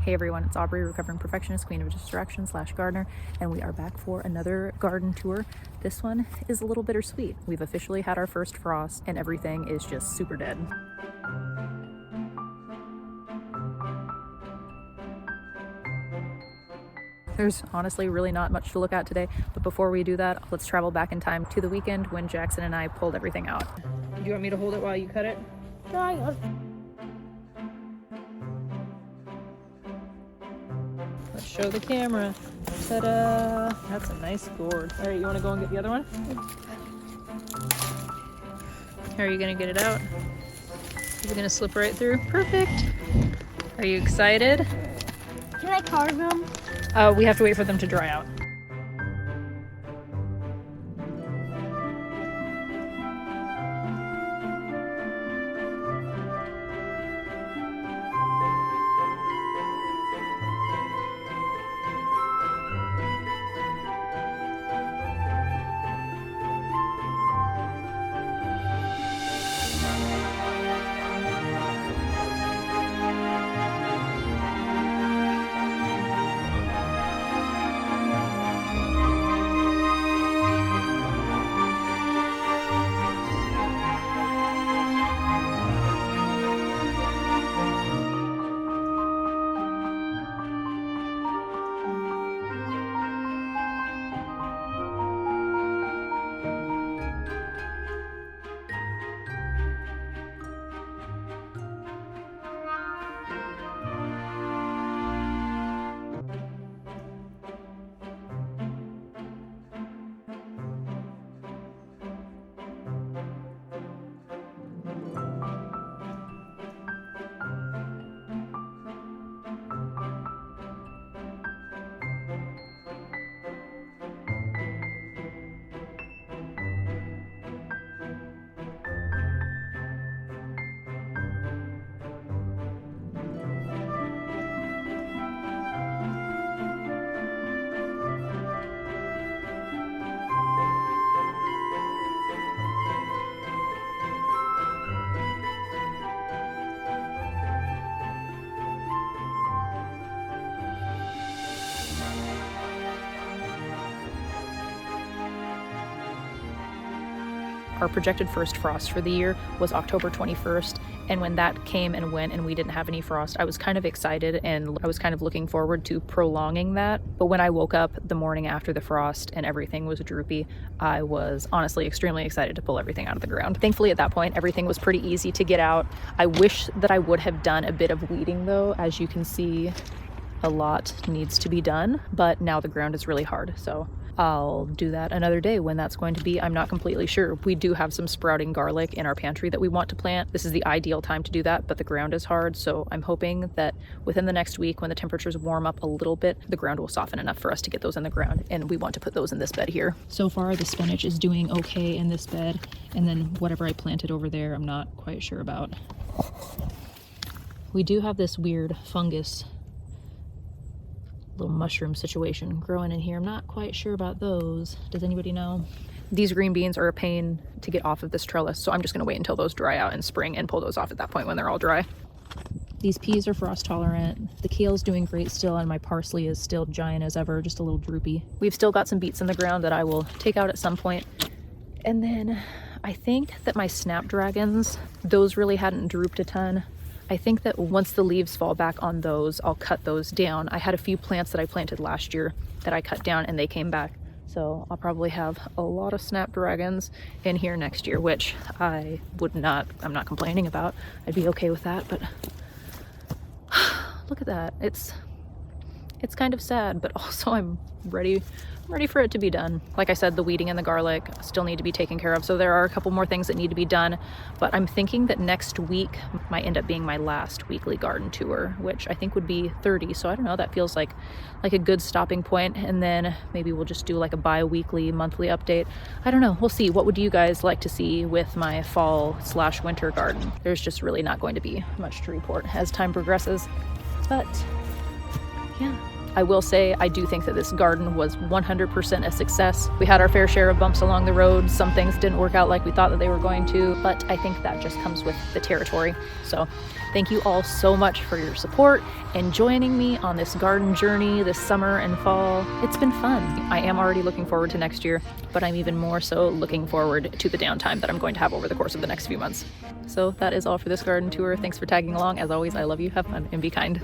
Hey everyone, it's Aubrey, recovering perfectionist, queen of distraction / gardener, and we are back for another garden tour. This one is a little bittersweet. We've officially had our first frost and everything is just super dead. There's honestly really not much to look at today, but before we do that, let's travel back in time to the weekend when Jackson and I pulled everything out. Do you want me to hold it while you cut it? Let's show the camera. Ta-da! That's a nice gourd. All right, you want to go and get the other one? Are you gonna get it out? Is it gonna slip right through? Perfect. Are you excited? Can I carve them? We have to wait for them to dry out. Our projected first frost for the year was October 21st, and when that came and went and we didn't have any frost, I was kind of excited and I was kind of looking forward to prolonging that. But when I woke up the morning after the frost and everything was droopy, I was honestly extremely excited to pull everything out of the ground. Thankfully at that point, everything was pretty easy to get out. I wish that I would have done a bit of weeding though. As you can see, a lot needs to be done, but now the ground is really hard, so I'll do that another day. When that's going to be, I'm not completely sure. We do have some sprouting garlic in our pantry that we want to plant. This is the ideal time to do that, but the ground is hard, so I'm hoping that within the next week, when the temperatures warm up a little bit, the ground will soften enough for us to get those in the ground, and we want to put those in this bed here. So far, the spinach is doing okay in this bed, and then whatever I planted over there, I'm not quite sure about. We do have this weird fungus little mushroom situation growing in here. I'm not quite sure about those. Does anybody know? These green beans are a pain to get off of this trellis, so I'm just gonna wait until those dry out in spring and pull those off at that point when they're all dry. These peas are frost tolerant. The kale's doing great still, and my parsley is still giant as ever, just a little droopy. We've still got some beets in the ground that I will take out at some point. And then I think that my snapdragons, those really hadn't drooped a ton. I think that once the leaves fall back on those, I'll cut those down. I had a few plants that I planted last year that I cut down and they came back. So I'll probably have a lot of snapdragons in here next year, which I'm not complaining about. I'd be okay with that, but look at that. It's kind of sad, but also I'm ready for it to be done. Like I said, the weeding and the garlic still need to be taken care of, so there are a couple more things that need to be done, but I'm thinking that next week might end up being my last weekly garden tour, which I think would be 30, so I don't know, that feels like a good stopping point, and then maybe we'll just do like a bi-weekly, monthly update. I don't know, we'll see. What would you guys like to see with my fall / winter garden? There's just really not going to be much to report as time progresses, but yeah. I will say I do think that this garden was 100% a success. We had our fair share of bumps along the road. Some things didn't work out like we thought that they were going to, but I think that just comes with the territory. So thank you all so much for your support and joining me on this garden journey this summer and fall. It's been fun. I am already looking forward to next year, but I'm even more so looking forward to the downtime that I'm going to have over the course of the next few months. So that is all for this garden tour. Thanks for tagging along. As always, I love you, have fun, and be kind.